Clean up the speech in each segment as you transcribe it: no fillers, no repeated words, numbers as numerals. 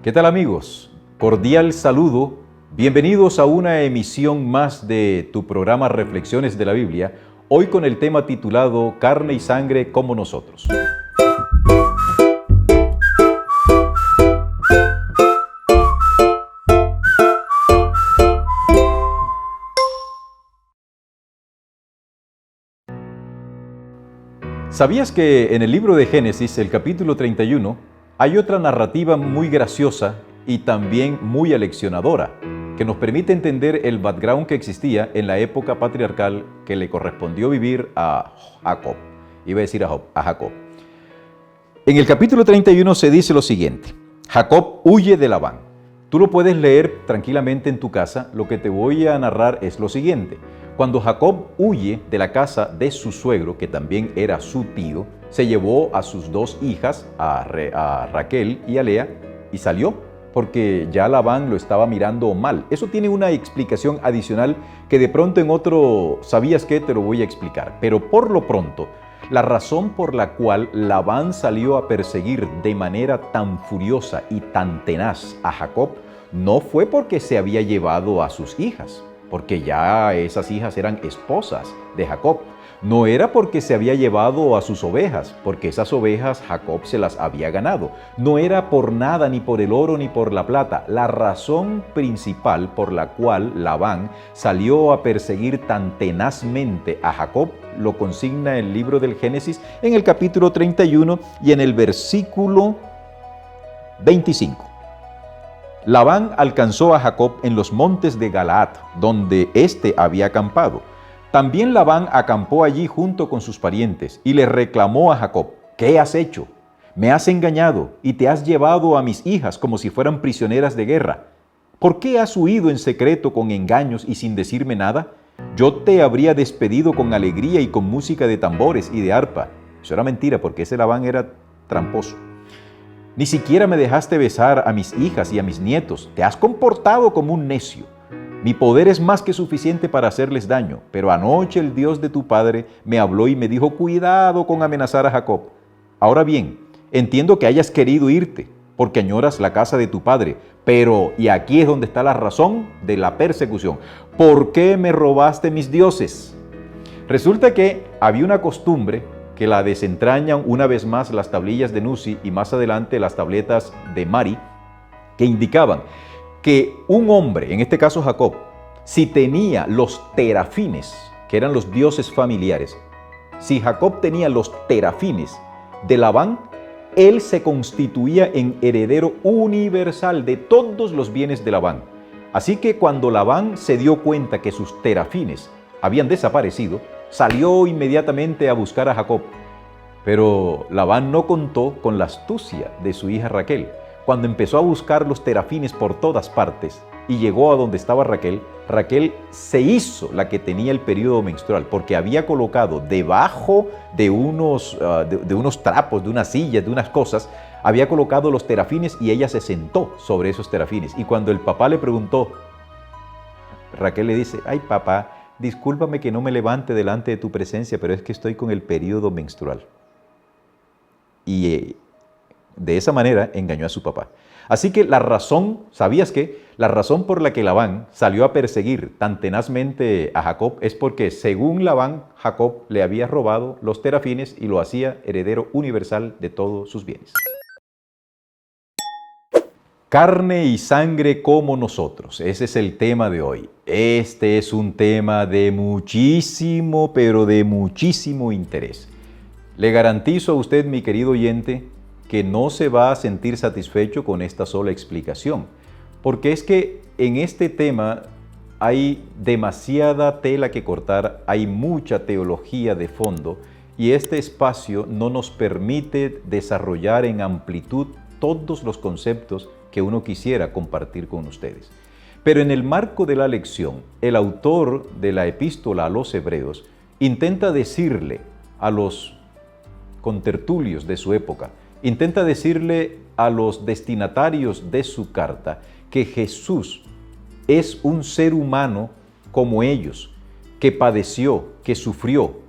¿Qué tal, amigos? Cordial saludo. Bienvenidos a una emisión más de tu programa Reflexiones de la Biblia, hoy con el tema titulado Carne y sangre como nosotros. ¿Sabías que en el libro de Génesis, el capítulo 31, hay otra narrativa muy graciosa y también muy aleccionadora, que nos permite entender el background que existía en la época patriarcal que le correspondió vivir a Jacob? Iba a decir a Jacob. En el capítulo 31 se dice lo siguiente: Jacob huye de Labán. Tú lo puedes leer tranquilamente en tu casa. Lo que te voy a narrar es lo siguiente. Cuando Jacob huye de la casa de su suegro, que también era su tío, se llevó a sus dos hijas, a Raquel y a Lea, y salió porque ya Labán lo estaba mirando mal. Eso tiene una explicación adicional que de pronto en otro ¿sabías qué? Te lo voy a explicar. Pero por lo pronto, la razón por la cual Labán salió a perseguir de manera tan furiosa y tan tenaz a Jacob no fue porque se había llevado a sus hijas, porque ya esas hijas eran esposas de Jacob. No era porque se había llevado a sus ovejas, porque esas ovejas Jacob se las había ganado. No era por nada, ni por el oro, ni por la plata. La razón principal por la cual Labán salió a perseguir tan tenazmente a Jacob lo consigna el libro del Génesis en el capítulo 31 y en el versículo 25. Labán alcanzó a Jacob en los montes de Galaad, donde éste había acampado. También Labán acampó allí junto con sus parientes y le reclamó a Jacob: ¿qué has hecho? Me has engañado y te has llevado a mis hijas como si fueran prisioneras de guerra. ¿Por qué has huido en secreto con engaños y sin decirme nada? Yo te habría despedido con alegría y con música de tambores y de arpa. Eso era mentira, porque ese Labán era tramposo. Ni siquiera me dejaste besar a mis hijas y a mis nietos. Te has comportado como un necio. Mi poder es más que suficiente para hacerles daño, pero anoche el Dios de tu padre me habló y me dijo: cuidado con amenazar a Jacob. Ahora bien, entiendo que hayas querido irte, porque añoras la casa de tu padre, pero, y aquí es donde está la razón de la persecución, ¿por qué me robaste mis dioses? Resulta que había una costumbre que la desentrañan una vez más las tablillas de Nuzi y más adelante las tabletas de Mari, que indicaban que un hombre, en este caso Jacob, si tenía los terafines, que eran los dioses familiares, si Jacob tenía los terafines de Labán, él se constituía en heredero universal de todos los bienes de Labán. Así que cuando Labán se dio cuenta que sus terafines habían desaparecido, salió inmediatamente a buscar a Jacob. Pero Labán no contó con la astucia de su hija Raquel. Cuando empezó a buscar los terafines por todas partes y llegó a donde estaba Raquel, Raquel se hizo la que tenía el periodo menstrual, porque había colocado debajo de unos trapos, de unas sillas, de unas cosas, había colocado los terafines y ella se sentó sobre esos terafines. Y cuando el papá le preguntó, Raquel le dice: ay, papá, discúlpame que no me levante delante de tu presencia, pero es que estoy con el periodo menstrual. Y de esa manera engañó a su papá. Así que la razón, ¿sabías qué? La razón por la que Labán salió a perseguir tan tenazmente a Jacob es porque, según Labán, Jacob le había robado los terafines y lo hacía heredero universal de todos sus bienes. Carne y sangre como nosotros. Ese es el tema de hoy. Este es un tema de muchísimo, pero de muchísimo interés. Le garantizo a usted, mi querido oyente, que no se va a sentir satisfecho con esta sola explicación, porque es que en este tema hay demasiada tela que cortar, hay mucha teología de fondo, y este espacio no nos permite desarrollar en amplitud todos los conceptos que uno quisiera compartir con ustedes. Pero en el marco de la lección, el autor de la epístola a los Hebreos intenta decirle a los contertulios de su época, intenta decirle a los destinatarios de su carta que Jesús es un ser humano como ellos, que padeció, que sufrió,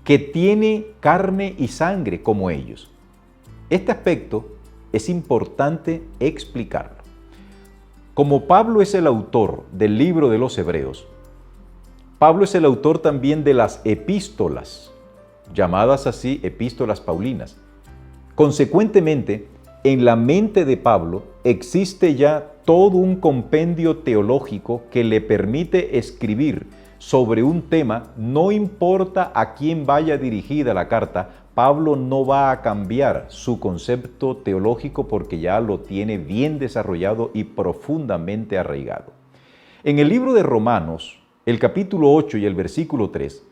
que tiene carne y sangre como ellos. Este aspecto es importante explicarlo. Como Pablo es el autor del libro de los Hebreos, Pablo es el autor también de las epístolas, llamadas así epístolas paulinas. Consecuentemente, en la mente de Pablo existe ya todo un compendio teológico que le permite escribir sobre un tema, no importa a quién vaya dirigida la carta, Pablo no va a cambiar su concepto teológico porque ya lo tiene bien desarrollado y profundamente arraigado. En el libro de Romanos, el capítulo 8 y el versículo 3,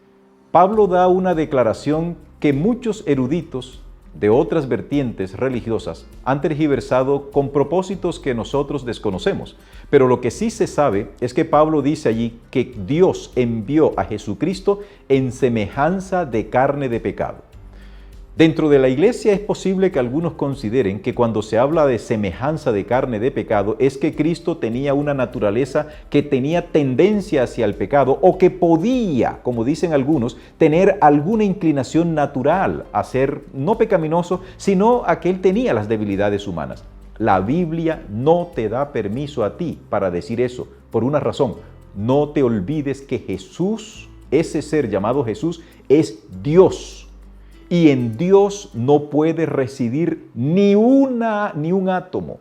Pablo da una declaración que muchos eruditos de otras vertientes religiosas han tergiversado con propósitos que nosotros desconocemos. Pero lo que sí se sabe es que Pablo dice allí que Dios envió a Jesucristo en semejanza de carne de pecado. Dentro de la iglesia es posible que algunos consideren que cuando se habla de semejanza de carne de pecado es que Cristo tenía una naturaleza que tenía tendencia hacia el pecado o que podía, como dicen algunos, tener alguna inclinación natural a ser no pecaminoso, sino a que él tenía las debilidades humanas. La Biblia no te da permiso a ti para decir eso, por una razón. No te olvides que Jesús, ese ser llamado Jesús, es Dios. Y en Dios no puede residir ni un átomo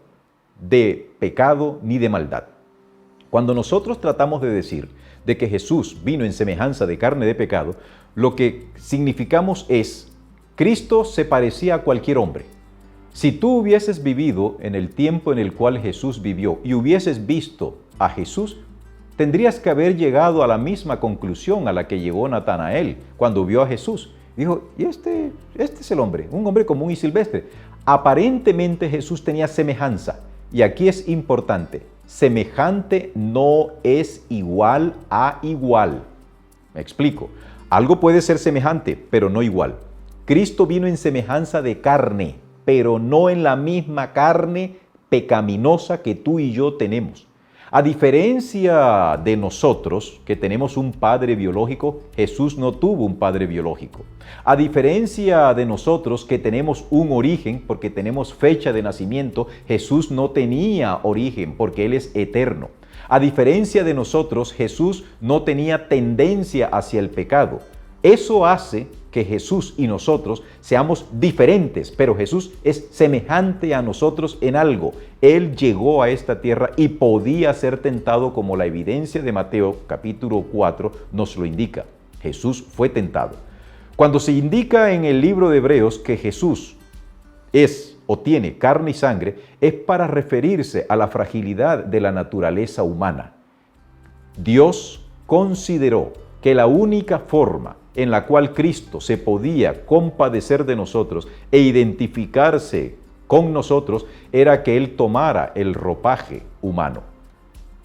de pecado ni de maldad. Cuando nosotros tratamos de decir de que Jesús vino en semejanza de carne de pecado, lo que significamos es, Cristo se parecía a cualquier hombre. Si tú hubieses vivido en el tiempo en el cual Jesús vivió y hubieses visto a Jesús, tendrías que haber llegado a la misma conclusión a la que llegó Natanael cuando vio a Jesús. Dijo, y este es el hombre, un hombre común y silvestre. Aparentemente Jesús tenía semejanza. Y aquí es importante, semejante no es igual a igual. Me explico. Algo puede ser semejante, pero no igual. Cristo vino en semejanza de carne, pero no en la misma carne pecaminosa que tú y yo tenemos. A diferencia de nosotros, que tenemos un padre biológico, Jesús no tuvo un padre biológico. A diferencia de nosotros, que tenemos un origen, porque tenemos fecha de nacimiento, Jesús no tenía origen, porque Él es eterno. A diferencia de nosotros, Jesús no tenía tendencia hacia el pecado. Eso hace que Jesús y nosotros seamos diferentes, pero Jesús es semejante a nosotros en algo. Él llegó a esta tierra y podía ser tentado como la evidencia de Mateo capítulo 4 nos lo indica. Jesús fue tentado. Cuando se indica en el libro de Hebreos que Jesús es o tiene carne y sangre, es para referirse a la fragilidad de la naturaleza humana. Dios consideró que la única forma en la cual Cristo se podía compadecer de nosotros e identificarse con nosotros era que Él tomara el ropaje humano.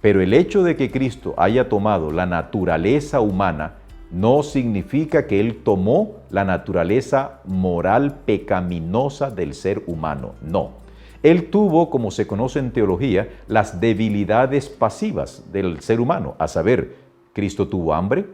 Pero el hecho de que Cristo haya tomado la naturaleza humana no significa que Él tomó la naturaleza moral pecaminosa del ser humano, no. Él tuvo, como se conoce en teología, las debilidades pasivas del ser humano, a saber, Cristo tuvo hambre,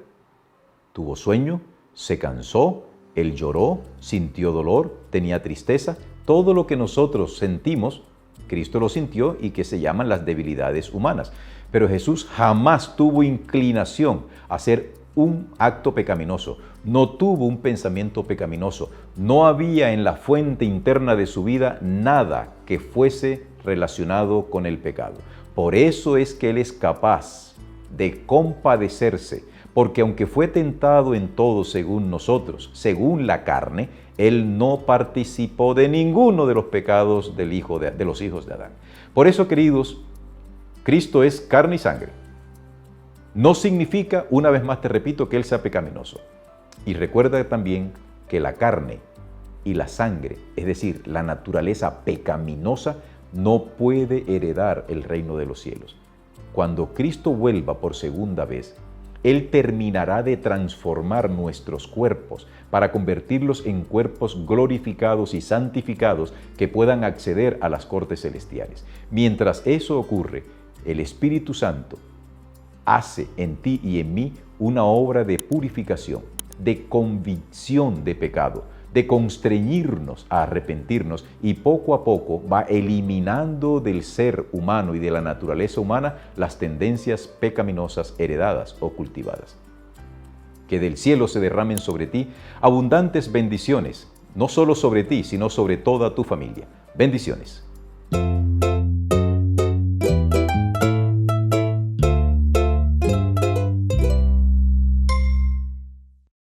tuvo sueño, se cansó, Él lloró, sintió dolor, tenía tristeza. Todo lo que nosotros sentimos, Cristo lo sintió y que se llaman las debilidades humanas. Pero Jesús jamás tuvo inclinación a hacer un acto pecaminoso. No tuvo un pensamiento pecaminoso. No había en la fuente interna de su vida nada que fuese relacionado con el pecado. Por eso es que Él es capaz de compadecerse, porque aunque fue tentado en todo según nosotros, según la carne, Él no participó de ninguno de los pecados de los hijos de Adán. Por eso, queridos, Cristo es carne y sangre. No significa, una vez más te repito, que Él sea pecaminoso. Y recuerda también que la carne y la sangre, es decir, la naturaleza pecaminosa, no puede heredar el reino de los cielos. Cuando Cristo vuelva por segunda vez, Él terminará de transformar nuestros cuerpos para convertirlos en cuerpos glorificados y santificados que puedan acceder a las cortes celestiales. Mientras eso ocurre, el Espíritu Santo hace en ti y en mí una obra de purificación, de convicción de pecado. de constreñirnos a arrepentirnos y poco a poco va eliminando del ser humano y de la naturaleza humana las tendencias pecaminosas heredadas o cultivadas. Que del cielo se derramen sobre ti abundantes bendiciones, no solo sobre ti, sino sobre toda tu familia. Bendiciones.